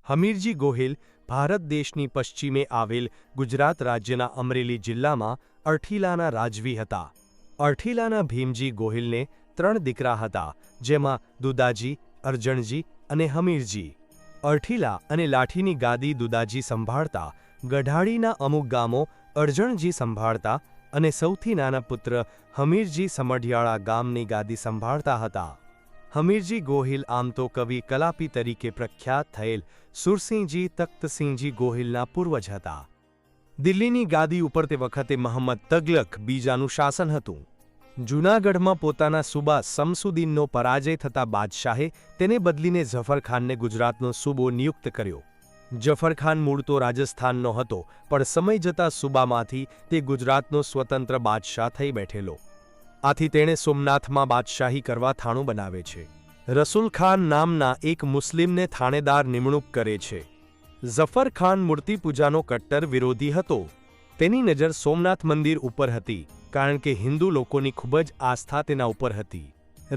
હમીરજી ગોહિલ ભારત દેશની પશ્ચિમે આવેલ ગુજરાત રાજ્યના અમરેલી જિલ્લામાં અરઠીલાના રાજવી હતા. અરઠીલાના ભીમજી ગોહિલને 3 દીકરા હતા, જેમાં દુદાજી, અરજણજી અને હમીરજી. અરઠીલા અને લાઠીની ગાદી દુદાજી સંભાળતા, ગઢાળીના અમુક ગામો અરજણજી સંભાળતા અને સૌથી નાના પુત્ર હમીરજી સમઢિયાળા ગામની ગાદી સંભાળતા હતા. હમીરજી ગોહિલ આમ તો કવિ કલાપી તરીકે પ્રખ્યાત થયેલ સુરસિંહજી તખ્તસિંહજી ગોહિલના પૂર્વજ હતા. દિલ્હીની ગાદી ઉપર તે વખતે મહંમદ તગલક બીજાનું શાસન હતું. જૂનાગઢમાં પોતાના સુબા શમસુદ્દીનનો પરાજય થતા બાદશાહે તેને બદલીને ઝફરખાનને ગુજરાતનો સૂબો નિયુક્ત કર્યો. ઝફરખાન મૂળ તો રાજસ્થાનનો હતો, પણ સમય જતાં સુબામાંથી તે ગુજરાતનો સ્વતંત્ર બાદશાહ થઈ બેઠેલો. આથી તેણે સોમનાથમાં બાદશાહી કરવા થાણું બનાવે છે. રસુલખાન નામના એક મુસ્લિમને થાણેદાર નિમણૂક કરે છે. ઝફરખાન મૂર્તિપૂજાનો કટ્ટર વિરોધી હતો. તેની નજર સોમનાથ મંદિર ઉપર હતી, કારણ કે હિન્દુ લોકોની ખૂબ જ આસ્થા તેના ઉપર હતી.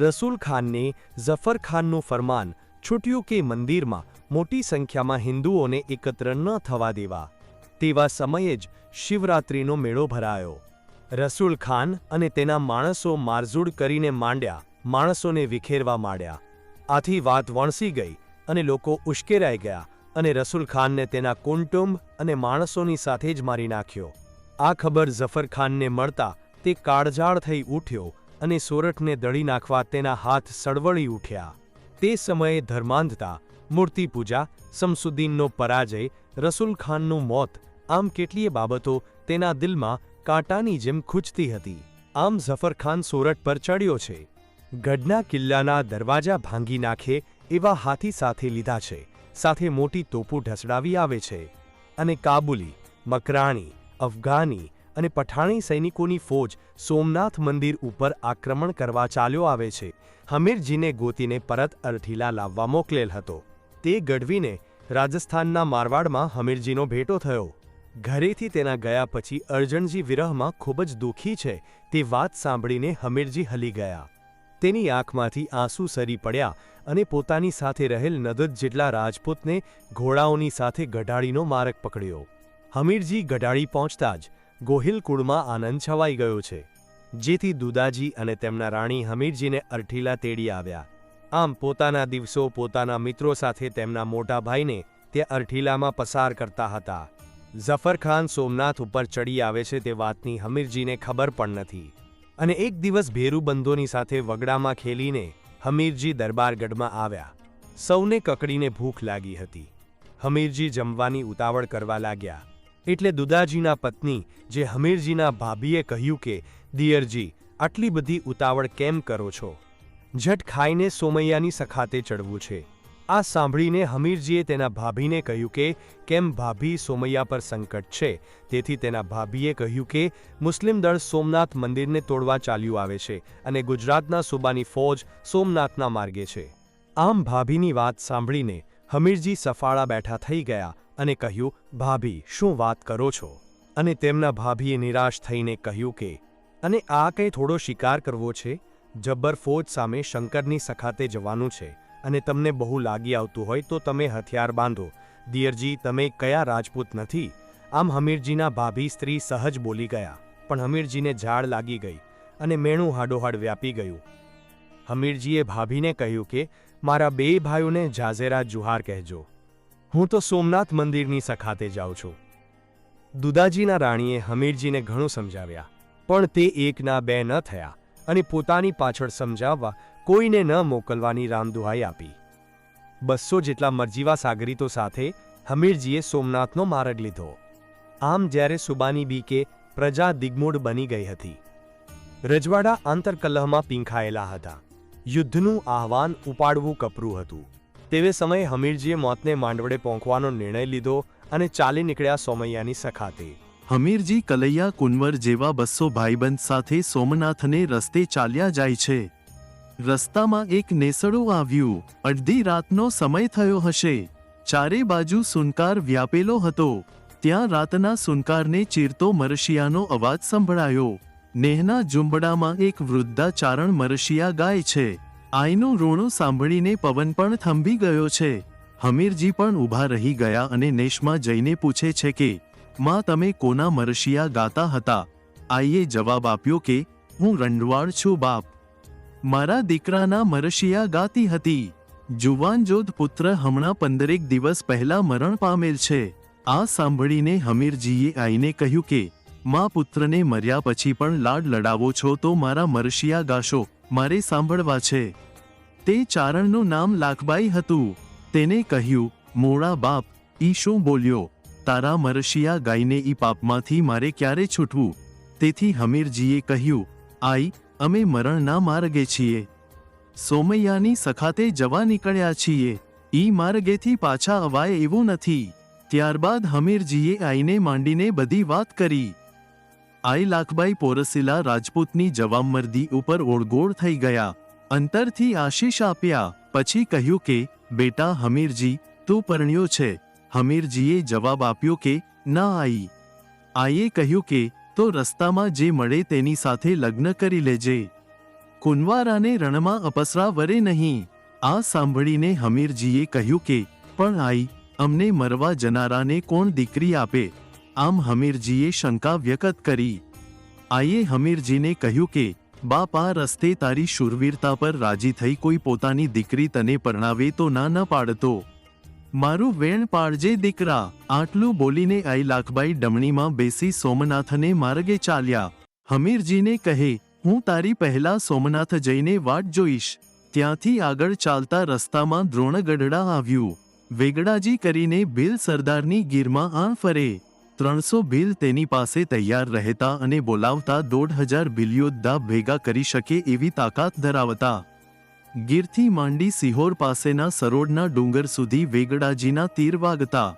રસુલખાનને ઝફરખાનનું ફરમાન છૂટ્યું કે મંદિરમાં મોટી સંખ્યામાં હિન્દુઓને એકત્ર ન થવા દેવા. તેવા સમયે જ શિવરાત્રિનો મેળો ભરાયો. રસુલખાન અને તેના માણસો મારઝૂડ કરીને માણસોને વિખેરવા માંડ્યા. આથી વાત વણસી ગઈ અને લોકો ઉશ્કેરાઈ ગયા અને રસુલખાનને તેના કુટુંબ અને માણસોની સાથે જ મારી નાખ્યો. આ ખબર ઝફરખાનને મળતા તે કાળઝાળ થઈ ઉઠ્યો અને સોરઠને દળી નાખવા તેના હાથ સળવળી ઉઠ્યા. તે સમયે ધર્માંધતા, મૂર્તિપૂજા, શમસુદ્દીનનો પરાજય, રસુલખાનનું મોત, આમ કેટલીય બાબતો તેના દિલમાં કાંટાની જેમ ખૂંચતી હતી. આમ ઝફરખાન સોરઠ પર ચડ્યો છે. ગઢના કિલ્લાના દરવાજા ભાંગી નાખે એવા હાથી સાથે લીધા છે. સાથે મોટી તોપો ઢસડાવી આવે છે અને કાબુલી, મકરાણી, અફઘાની અને પઠાણી સૈનિકોની ફોજ સોમનાથ મંદિર ઉપર આક્રમણ કરવા ચાલ્યો આવે છે. હમીરજીને ગોતીને પરત અરઠીલા લાવવા મોકલેલ હતો. તે ગઢવીને રાજસ્થાનના મારવાડમાં હમીરજીનો ભેટો થયો. ઘરેથી તેના ગયા પછી અરજણજી વિરહમાં ખૂબ જ દુઃખી છે તે વાત સાંભળીને હમીરજી હલી ગયા. તેની આંખમાંથી આંસુ સરી પડ્યા અને પોતાની સાથે રહેલ નદદ જેટલા રાજપૂતને ઘોડાઓની સાથે ગઢાળીનો માર્ગ પકડ્યો. હમીરજી ગઢાળી પહોંચતા જ ગોહિલ કુળમાં આનંદ છવાઈ ગયો છે, જેથી દુદાજી અને તેમના રાણી હમીરજીને અરઠીલા તેડી આવ્યા. આમ પોતાના દિવસો પોતાના મિત્રો સાથે તેમના મોટા ભાઈને તે અરઠીલામાં પસાર કરતા હતા. ઝફરખાન સોમનાથ ઉપર ચડી આવે છે તે વાતની હમીરજીને ખબર પણ નથી. અને એક દિવસ ભેરુબંધોની સાથે વગડામાં ખેલીને હમીરજી દરબારગઢમાં આવ્યા. સૌને કકડીને ભૂખ લાગી હતી. હમીરજી જમવાની ઉતાવળ કરવા લાગ્યા. એટલે દુદાજીના પત્ની જે હમીરજીના ભાભીએ કહ્યું કે, દિયરજી, આટલી બધી ઉતાવળ કેમ કરો છો? ઝટ ખાઈને સોમૈયાની સખાતે ચડવું છે. આ સાંભળીને હમીરજીએ તેના ભાભીને કહ્યું કે, કેમ ભાભી, સોમૈયા પર સંકટ છે. તેથી તેના ભાભીએ કહ્યું કે, મુસ્લિમ દળ સોમનાથ મંદિરને તોડવા ચાલ્યું આવે છે અને ગુજરાતના સૂબાની ફોજ સોમનાથના માર્ગે છે. આમ ભાભીની વાત સાંભળીને હમીરજી સફાળા બેઠા થઈ ગયા અને કહ્યું, ભાભી, શું વાત કરો છો? અને તેમના ભાભીએ નિરાશ થઈને કહ્યું કે, અને આ કંઈ થોડો શિકાર કરવો છે? જબ્બર ફોજ સામે શંકરની સખાતે જવાનું છે અને તમને બહુ લાગી આવતું હોય તો તમે હથિયાર બાંધો. દિયરજી, તમે કયા રાજપૂત નથી? આમ હમીરજીના ભાભી સ્ત્રી સહજ બોલી ગયા, પણ હમીરજીને ઝાડ લાગી ગઈ અને મેણું હાડોહાડ વ્યાપી ગયું. હમીરજીએ ભાભીને કહ્યું કે, મારા 2 ભાઈઓને જાઝેરા જુહાર કહેજો. હું તો સોમનાથ મંદિરની સખાતે જાઉં છું. દુદાજીના રાણીએ હમીરજીને ઘણું સમજાવ્યા, પણ તે 1ના 2 ન થયા અને પોતાની પાછળ સમજાવવા કોઈને ન મોકલવાની રામદુહાઈ આપી. 200 જેટલા મરજીવા સાગરીતો સાથે હમીરજીએ સોમનાથનો માર્ગ લીધો. આમ જ્યારે સુબાની બીકે પ્રજા દિગ્મૂઢ બની ગઈ હતી. રજવાડા આંતરકલહમાં પીંખાયેલા હતા. યુદ્ધનું આહવાન ઉપાડવું કપરું હતું. તેવે સમયે હમીરજીએ મોતને માંડવડે પહોંચવાનો નિર્ણય લીધો અને ચાલી નીકળ્યા સોમૈયાની સખાતે. હમીરજી કલૈયા કુંવર જેવા 200 ભાઈબંધ સાથે સોમનાથને રસ્તે ચાલ્યા જાય છે. રસ્તામાં એક નેસડું આવ્યું. અડધી રાતનો સમય થયો હશે. ચારે બાજુ સુનકાર વ્યાપેલો હતો. ત્યાં રાતના સુનકારને ચીરતો મરશિયાનો અવાજ સંભળાયો. નેહના ઝૂંપડામાં એક વૃદ્ધા ચારણ મરશિયા ગાય છે. આઈનું રોણું સાંભળીને પવન પણ થંભી ગયો છે. હમીરજી પણ ઊભા રહી ગયા અને નેશમાં જઈને પૂછે છે કે માં તમે કોના મરશિયા ગાતા હતા? આઈએ જવાબ આપ્યો કે હું રંડવાડ છું બાપ, મારા દીકરાના મરશિયા ગાતી હતી. જુવાન જોધ પુત્ર હમણાં 15 દિવસ પહેલા મરણ પામેલ છે. આ સાંભળીને હમીરજીએ આઈને કહ્યું કે માં પુત્રને મર્યા પછી પણ લાડ લડાવો છો તો મારા મરશિયા ગાશો, મારે સાંભળવા છે. તે ચારણનું નામ લાખબાઈ હતું. તેને કહ્યું મોળા બાપ, ઈ શું બોલ્યો? તારા મરશિયા ગાઈને ઈ પાપમાંથી મારે ક્યારે છૂટવું? તેથી હમીરજીએ કહ્યું આઈ, અમે મરણના માર્ગે છીએ, સોમૈયાની સખાતે જવા નીકળ્યા છીએ, ઈ માર્ગેથી પાછા અવાય એવું નથી. ત્યારબાદ હમીરજીએ આઈને માંડીને બધી વાત કરી. આઈ લાખબાઈ પોરસીલા રાજપૂતની જવાબમર્દી ઉપર ઓળગોળ થઈ ગયા. અંતરથી આશીષ આપ્યા. પછી કહ્યું કે બેટા હમીરજી, તું પરણ્યો છે? હમીરજીએ જવાબ આપ્યો કે ના આઈ. આઈએ કહ્યું કે તો રસ્તામાં જે મળે તેની સાથે લગ્ન કરી લેજે, કુંવારાને રણમાં અપસરા વરે નહીં. આ સાંભળીને હમીરજીએ કહ્યું કે પણ આઈ, અમને મરવા જનારાને કોણ દીકરી આપે? આમ હમીરજીએ શંકા વ્યક્ત કરી. આઈએ હમીરજીને કહ્યું કે બાપ, આ રસ્તે તારી શૂરવીરતા પર રાજી થઈ કોઈ પોતાની દીકરી તને પરણાવે તો ના ન પાડતો. મારું વેણ પાડજે દીકરા. આટલું બોલીને આઈ લાખબાઈ ડમણીમાં બેસી સોમનાથને માર્ગે ચાલ્યા. હમીરજીને કહે હું તારી પહેલા સોમનાથ જઈને વાટ જોઈશ. ત્યાંથી આગળ ચાલતા રસ્તામાં દ્રોણગઢડા આવ્યું. વેગડાજી કરીને ભીલ સરદારની ગીરમાં આણ ફરે. 300 ભીલ તેની પાસે તૈયાર રહેતા અને બોલાવતા 1,500 ભીલયોદ્ધા ભેગા કરી શકે એવી તાકાત ધરાવતા. ગીરથી માંડી સિહોર પાસેના સરોડના ડુંગર સુધી વેગડાજીના તીર વાગતા.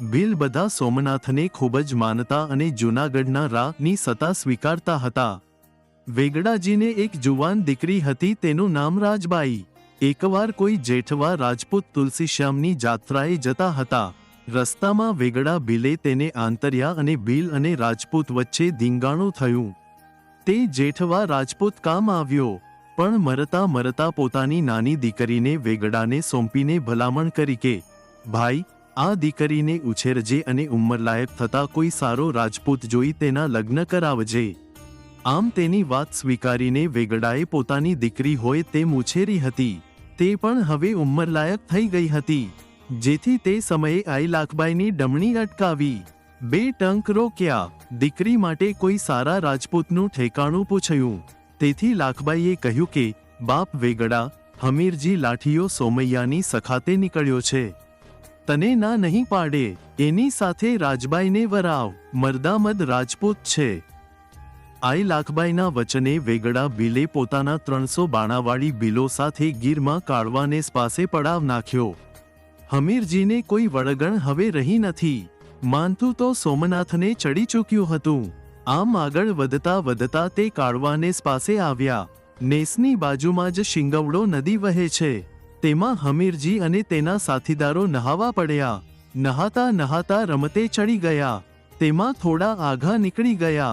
ભીલ બધા સોમનાથને ખૂબ જ માનતા અને જૂનાગઢના રાની સત્તા સ્વીકારતા હતા. વેગડાજીને એક જુવાન દીકરી હતી, તેનું નામ રાજબાઈ. એકવાર કોઈ જેઠવા રાજપૂત તુલસીશ્યામની જાત્રાએ જતા હતા. રસ્તામાં વેગડા ભીલે તેને આંતર્યા અને ભીલ અને રાજપૂત વચ્ચે ધીંગાણું થયું. તે જેઠવા રાજપૂત કામ આવ્યો, પણ મરતા મરતા પોતાની નાની દીકરીને વેગડાને સોંપીને ભલામણ કરી કે ભાઈ, આ દીકરીને ઉછેરજે અને ઉંમરલાયક થતા કોઈ સારો રાજપૂત જોઈ તેના લગ્ન કરાવજે. આમ તેની વાત સ્વીકારીને વેગડાએ પોતાની દીકરી હોય તેમ ઉછેરી હતી. તે પણ હવે ઉંમરલાયક થઈ ગઈ હતી, જેથી તે સમયે આઈ લાખબાઈની ડમણી અટકાવી. 2 ટંક રોક્યા. દીકરી માટે કોઈ સારા રાજપૂતનું ઠેકાણું પૂછ્યું. તેથી લાખબાઈએ કહ્યું કે બાપ વેગડા, હમીરજી લાઠીઓ સોમૈયાની સખાતે નીકળ્યો છે, તને ના નહીં પાડે. એની સાથે રાજબાઈને વરાવ, મર્દામદ રાજપૂત છે. આઈ લાખબાઈના વચને વેગડા ભીલે પોતાના 300 બાણાવાળી ભીલો સાથે ગીરમાં કાળવાનેસ પાસે પડાવ નાખ્યો. હમીરજીને કોઈ વળગણ હવે રહી નથી. માનતું તો સોમનાથને ચડી ચૂક્યું હતું. આમ આગળ વધતા વધતા તે કાળવાનેસ પાસે આવ્યા. નેસની બાજુમાં જ શિંગવડો નદી વહે છે. તેમાં હમીરજી અને તેના સાથીદારો નહાવા પડ્યા. નહાતા નહાતા રમતે ચડી ગયા. તેમાં થોડા આઘા નીકળી ગયા.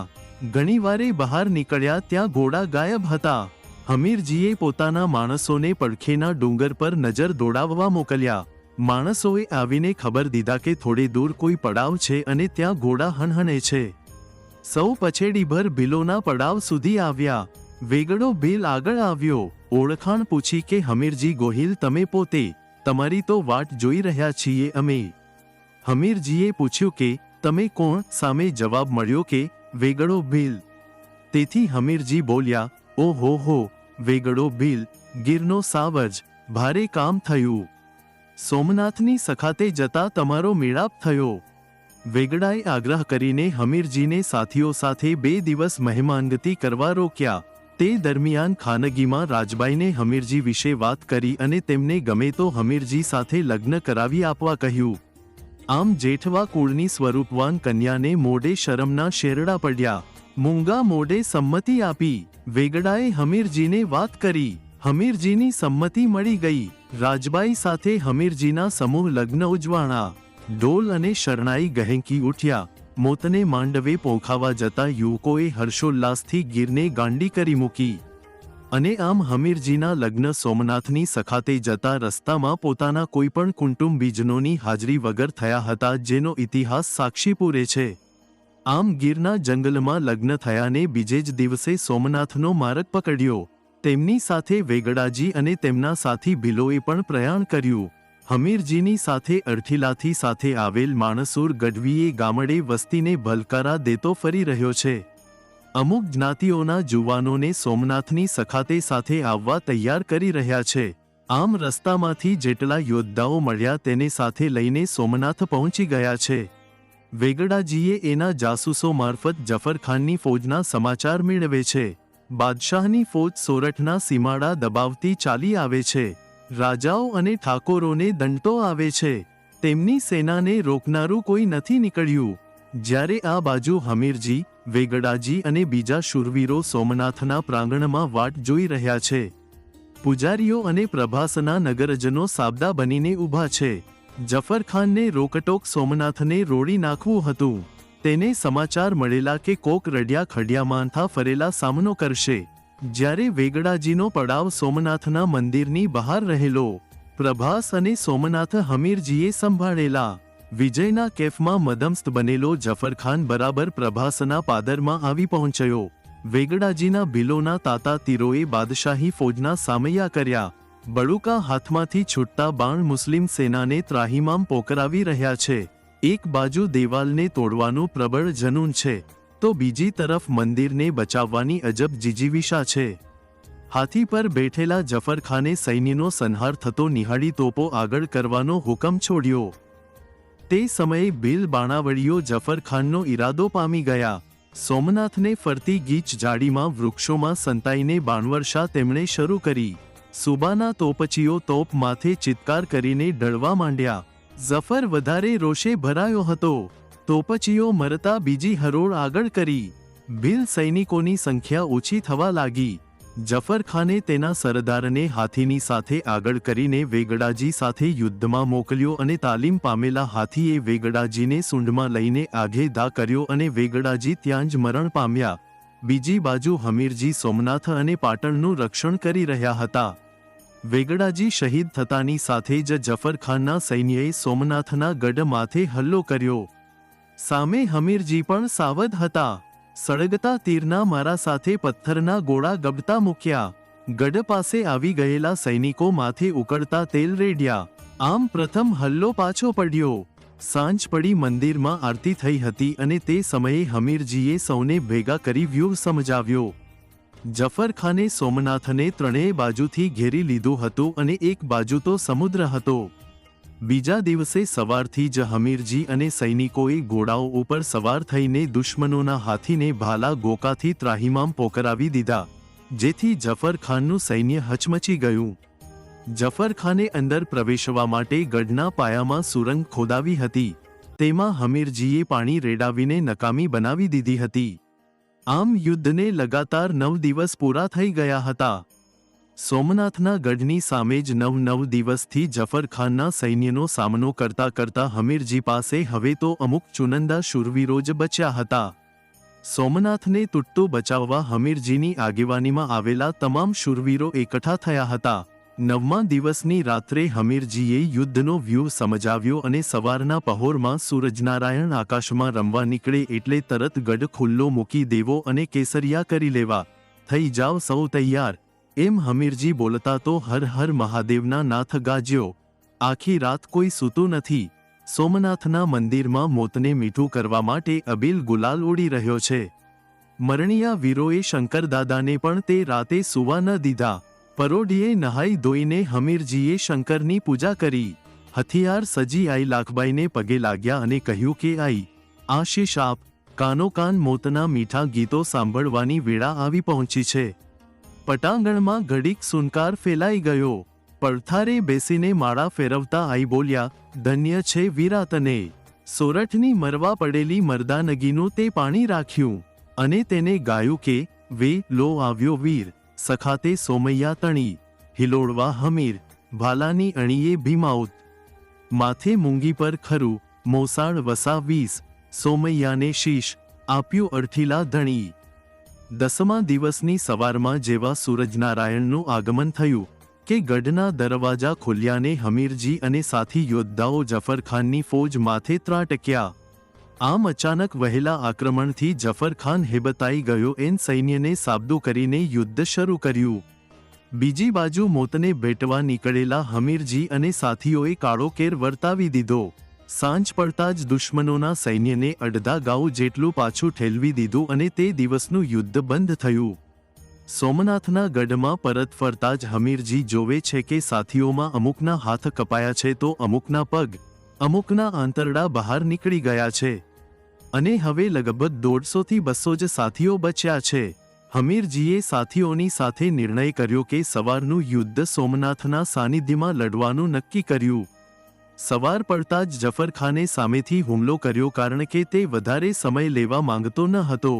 ઘણીવારે બહાર નીકળ્યા ત્યાં ઘોડા ગાયબ હતા. હમીરજીએ પોતાના માણસોને પડખેના ડુંગર પર નજર દોડાવવા મોકલ્યા. માણસોએ આવીને ખબર દીધા કે થોડે દૂર કોઈ પડાવ છે અને ત્યાં ઘોડા હણહણે છે. સૌ પછેડીભર ભીલોના પડાવ સુધી આવ્યા. વેગડો ભીલ આગળ આવ્યો. ઓળખાણ પૂછી કે હમીરજી ગોહિલ તમે પોતે? તમારી તો વાટ જોઈ રહ્યા છીએ અમે. હમીરજીએ પૂછ્યું કે તમે કોણ? સામે જવાબ મળ્યો કે વેગડો ભીલ. તેથી હમીરજી બોલ્યા, ઓહો હો, વેગડો ભીલ, ગીરનો સાવજ, ભારે કામ થયું. સોમનાથની સખાતે જતા તમારો મેળાપ થયો. વેગડાએ આગ્રહ કરીને હમીરજીને સાથીઓ સાથે 2 દિવસ મહેમાનગતિ કરવા રોક્યા. તે દરમિયાન ખાનગીમાં રાજબાઈને હમીરજી વિશે વાત કરી અને તેમને ગમે તો હમીરજી સાથે લગ્ન કરાવી આપવા કહ્યું. આમ જેઠવા કુળની સ્વરૂપવાન કન્યાને મોઢે શરમના શેરડા પડ્યા. મૂંગા મોઢે સંમતિ આપી. વેગડાએ હમીરજીને વાત કરી. હમીરજીની સંમતિ મળી ગઈ. રાજબાઈ સાથે હમીરજીના સમૂહ લગ્ન ઉજવાણા. ઢોલ અને શરણાઈ ગહેંકી ઉઠ્યા. મોતને માંડવે પોંખાવા જતા યુવકોએ હર્ષોલ્લાસથી ગીરને ગાંડી કરી મૂકી. અને આમ હમીરજીના લગ્ન સોમનાથની સખાતે જતા રસ્તામાં પોતાના કોઈપણ કુટુંબીજનોની હાજરી વગર થયા હતા, જેનો ઇતિહાસ સાક્ષી પૂરે છે. આમ ગીરના જંગલમાં લગ્ન થયાને બીજે જ દિવસે સોમનાથનો માર્ગ પકડ્યો. તેમની સાથે વેગડાજી અને તેમના સાથી ભીલોએ પણ પ્રયાણ કર્યું. હમીરજીની સાથે અરઠીલાથી સાથે આવેલ માણસુર ગઢવીએ ગામડે વસ્તીને ભલકારા દેતો ફરી રહ્યો છે. અમુક જ્ઞાતિઓના જુવાનોને સોમનાથની સખાતે સાથે આવવા તૈયાર કરી રહ્યા છે. આમ રસ્તામાંથી જેટલા યોદ્ધાઓ મળ્યા તેને સાથે લઈને સોમનાથ પહોંચી ગયા છે. વેગડાજીએ એના જાસૂસો મારફત જફરખાનની ફૌજના સમાચાર મેળવે છે. બાદશાહની ફૌજ સોરઠના સીમાડા દબાવતી ચાલી આવે છે. રાજાઓ અને ઠાકોરોને દંડો આવે છે. તેમની સેનાને રોકનારું કોઈ નથી નીકળ્યું. જ્યારે આ બાજુ હમીરજી, વેગડાજી અને બીજા શૂરવીરો સોમનાથના પ્રાંગણમાં વાટ જોઈ રહ્યા છે. પૂજારીઓ અને પ્રભાસના નગરજનો સાબદા બનીને ઊભા છે. જફરખાનને રોકટોક સોમનાથને રોડી નાખવું હતું. તેને સમાચાર મળેલા કે કોક રડ્યા ખડિયામાંથા ફરેલા સામનો કરશે. જ્યારે વેગડાજીનો પડાવ સોમનાથના મંદિરની બહાર રહેલો. પ્રભાસ અને સોમનાથ હમીરજીએ સંભાળેલા. વિજયના કેફમાં મદમસ્ત બનેલો જફરખાન બરાબર પ્રભાસના પાદરમાં આવી પહોંચ્યો. વેગડાજીના ભીલોના તાતા તીરોએ બાદશાહી ફૌજના સામૈયા કર્યા. બળુકા હાથમાંથી છૂટતા બાણ મુસ્લિમ સેનાને ત્રાહિમામ પોકરાવી રહ્યા છે. એક બાજુ દેવાલને તોડવાનું પ્રબળ જનૂન છે, તો બીજી તરફ મંદિરને બચાવવાની અજબ જીજીવિષા છે. હાથી પર બેઠેલા જફરખાને સૈન્યનો સંહાર થતો નિહાળી તોપો આગળ કરવાનો હુકમ છોડ્યો. તે સમયે ભીલ બાણાવળીઓ જફરખાનનો ઈરાદો પામી ગયા. સોમનાથને ફરતી ગીચ જાડીમાં વૃક્ષોમાં સંતાઈને બાણવર્ષા તેમણે શરૂ કરી. સુબાના તોપચીઓ તોપ માથે ચિત્કાર કરીને ડળવા માંડ્યા. જફર વધારે રોષે ભરાયો હતો. તોપચીઓ મરતા બીજી હરોળ આગળ કરી. ભીલ સૈનિકોની સંખ્યા ઓછી થવા લાગી. જફરખાને તેના સરદારને હાથીની સાથે આગળ કરીને વેગડાજી સાથે યુદ્ધમાં મોકલ્યો અને તાલીમ પામેલા હાથીએ વેગડાજીને સૂંઢમાં લઈને આઘેદા કર્યો અને વેગડાજી ત્યાં જ મરણ પામ્યા. બીજી બાજુ હમીરજી સોમનાથ અને પાટણનું રક્ષણ કરી રહ્યા હતા. વેગડાજી શહીદ થતાની સાથે જ જફરખાનના સૈન્યએ સોમનાથના ગઢ માથે હલ્લો કર્યો. સામે હમીરજી પણ સાવધ હતા. સળગતા તીરના મારા સાથે પથ્થરના ગોળા ગબડતા મૂક્યા. ગઢ પાસે આવી ગયેલા સૈનિકો માથે ઉકળતા તેલ રેડ્યા. આમ પ્રથમ હલ્લો પાછો પડ્યો. સાંજ પડી મંદિરમાં આરતી થઈ હતી અને તે સમયે હમીરજીએ સૌને ભેગા કરી વ્યૂહ સમજાવ્યો. જફરખાને સોમનાથને ત્રણેય બાજુથી ઘેરી લીધું હતું અને એક બાજુ તો સમુદ્ર હતો. બીજા દિવસે સવારથી જ હમીરજી અને સૈનિકોએ ઘોડાઓ ઉપર સવાર થઈને દુશ્મનોના હાથીને ભાલા ગોકાથી ત્રાહિમામ પોકરાવી દીધા, જેથી જફરખાનનું સૈન્ય હચમચી ગયું. જફરખાને અંદર પ્રવેશવા માટે ગઢના પાયામાં સુરંગ ખોદાવી હતી. તેમાં હમીરજીએ પાણી રેડાવીને નકામી બનાવી દીધી હતી. આમ યુદ્ધને લગાતાર 9 દિવસ પૂરા થઈ ગયા હતા. સોમનાથના ગઢની સામે જ 9 દિવસથી જફરખાનના સૈન્યનો સામનો કરતા કરતા હમીરજી પાસે હવે તો અમુક ચુનંદા શૂરવીરો જ બચ્યા હતા. સોમનાથને તૂટતું બચાવવા હમીરજીની આગેવાનીમાં આવેલા તમામ શૂરવીરો એકઠા થયા હતા. 9મા દિવસની રાત્રે હમીરજીએ યુદ્ધનો વ્યૂહ સમજાવ્યો અને સવારના પહોરમાં સૂરજનારાયણ આકાશમાં રમવા નીકળે એટલે તરત ગઢ ખુલ્લો મૂકી દેવો અને કેસરિયા કરી લેવા. થઈ જાવ સૌ તૈયાર, એમ હમીરજી બોલતા તો હર હર મહાદેવના નાથ ગાજ્યો. આખી રાત કોઈ સૂતું નથી. સોમનાથના મંદિરમાં મોતને મીઠું કરવા માટે અબીલ ગુલાલ ઉડી રહ્યો છે. મરણિયા વીરોએ શંકરદાદાને પણ તે રાતે સૂવા ન દીધા. પરોઢીએ નહાઈ ધોઈને હમીરજીએ શંકરની પૂજા કરી. હથિયાર સજી આઈ લાખબાઈને પગે લાગ્યા અને કહ્યું કે આઈ, આશીષ આપ. કાનોકાન મોતના મીઠા ગીતો સાંભળવાની વેળા આવી પહોંચી છે. પટાંગણમાં ઘડીક સુનકાર ફેલાઈ ગયો. પડથારે બેસીને માળા ફેરવતા આઈ બોલ્યા, ધન્ય છે વિરાતને. સોરઠની મરવા પડેલી મરદાનગીનું તે પાણી રાખ્યું અને તેને ગાયું કે, વે લો આવ્યો વીર, સખાતે સોમૈયા તણી, હિલોળવા હમીર, ભાલાની અણીએ ભીમાઉત. માથે મૂંગી પર ખરું, મોસાળ વસા 20, સોમૈયાને શીશ, આપ્યું અરઠીલા ધણી. 10મા દિવસની સવારમાં જેવા સૂરજનારાયણનું આગમન થયું કે ગઢના દરવાજા ખુલ્યાને હમીરજી અને સાથી યોદ્ધાઓ જફરખાનની ફૌજ માથે ત્રાટક્યા. આમ અચાનક વહેલા આક્રમણથી જફરખાન હેબતાઈ ગયો એન સૈન્યને સાબદું કરીને યુદ્ધ શરૂ કર્યું. બીજી બાજુ મોતને ભેટવા નીકળેલા હમીરજી અને સાથીઓએ કાળો કેર વર્તાવી દીધો. સાંજ પડતા જ દુશ્મનોના સૈન્યને અડધા ગાઉ જેટલું પાછું ઠેલવી દીધું અને તે દિવસનું યુદ્ધ બંધ થયું. સોમનાથના ગઢમાં પરત ફરતા જ હમીરજી જોવે છે કે સાથીઓમાં અમુકના હાથ કપાયા છે તો અમુકના પગ, અમુકના આંતરડા બહાર નીકળી ગયા છે અને હવે લગભગ 150 થી 200 જ સાથીઓ બચ્યા છે. હમીરજીએ સાથીઓની સાથે નિર્ણય કર્યો કે સવારનું યુદ્ધ સોમનાથના સાનિધ્યમાં લડવાનું નક્કી કર્યું. સવાર પડતા જ જફરખાને સામેથી હુમલો કર્યો કારણ કે તે વધારે સમય લેવા માંગતો ન હતો.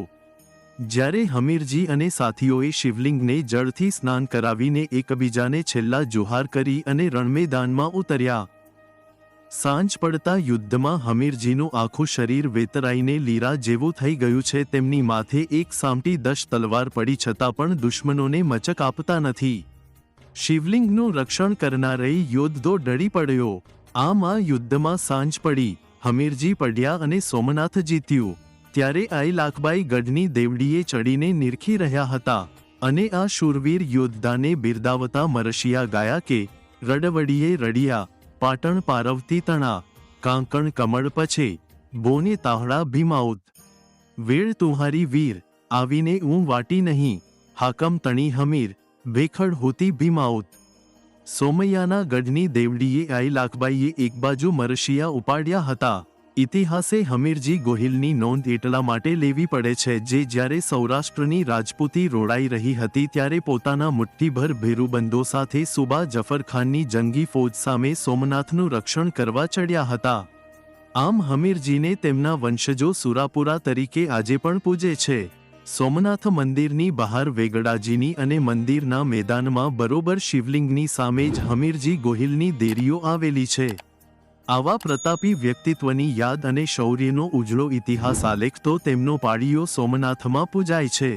જ્યારે હમીરજી અને સાથીઓએ શિવલિંગને જળથી સ્નાન કરાવીને એકબીજાને છેલ્લા જોહાર કરી અને રણમેદાનમાં ઉતર્યા. સાંજ પડતા યુદ્ધમાં હમીરજીનું આખું શરીર વેતરાઈને લીરા જેવું થઈ ગયું છે. તેમની માથે એક સામટી 10 તલવાર પડી છતાં પણ દુશ્મનોને મચક આપતા નથી. શિવલિંગનું રક્ષણ કરનારેય યોદ્ધો ડરી પડ્યો. આમ આ યુદ્ધમાં સાંજ પડી, હમીરજી પડ્યા અને સોમનાથ જીત્યું. ત્યારે આઈલાખબાઈ ગઢની દેવડીએ ચડીને નિરખી રહ્યા હતા અને આ શૂરવીર યોદ્ધાને બિરદાવતા મરશિયા ગાયા કે રડવડીએ રડિયા, પાટણ પારવતી તણા, કાંકણ કમળ પછે, બોને તાહડા ભીમાઉત. વેળ તુહારી વીર, આવીને ઊં વાટી નહીં, હાકમ તણી હમીર, ભેખડ હોતી ભીમાઉત. સોમૈયાના ગઢની દેવડીએ આઈલાખબાઈએ એક બાજુ મરશિયા ઉપાડ્યા હતા. ઇતિહાસે હમીરજી ગોહિલની નોંધ એટલા માટે લેવી પડે છે જે જ્યારે સૌરાષ્ટ્રની રાજપૂતી રોડાઈ રહી હતી ત્યારે પોતાના મુઠ્ઠીભર ભેરુબંધો સાથે સુબા જફરખાનની જંગી ફૌજ સામે સોમનાથનું રક્ષણ કરવા ચડ્યા હતા. આમ હમીરજીને તેમના વંશજો સુરાપુરા તરીકે આજે પણ પૂજે છે. સોમનાથ મંદિરની બહાર વેગડાજીની અને મંદિરના મેદાનમાં બરોબર શિવલિંગની સામે જ હમીરજી ગોહિલની દેરીઓ આવેલી છે. આવા પ્રતાપી વ્યક્તિત્વની યાદ અને શૌર્યનો ઉજળો ઇતિહાસ આલેખતો તેમનો પાળીઓ સોમનાથમાં પૂજાય છે.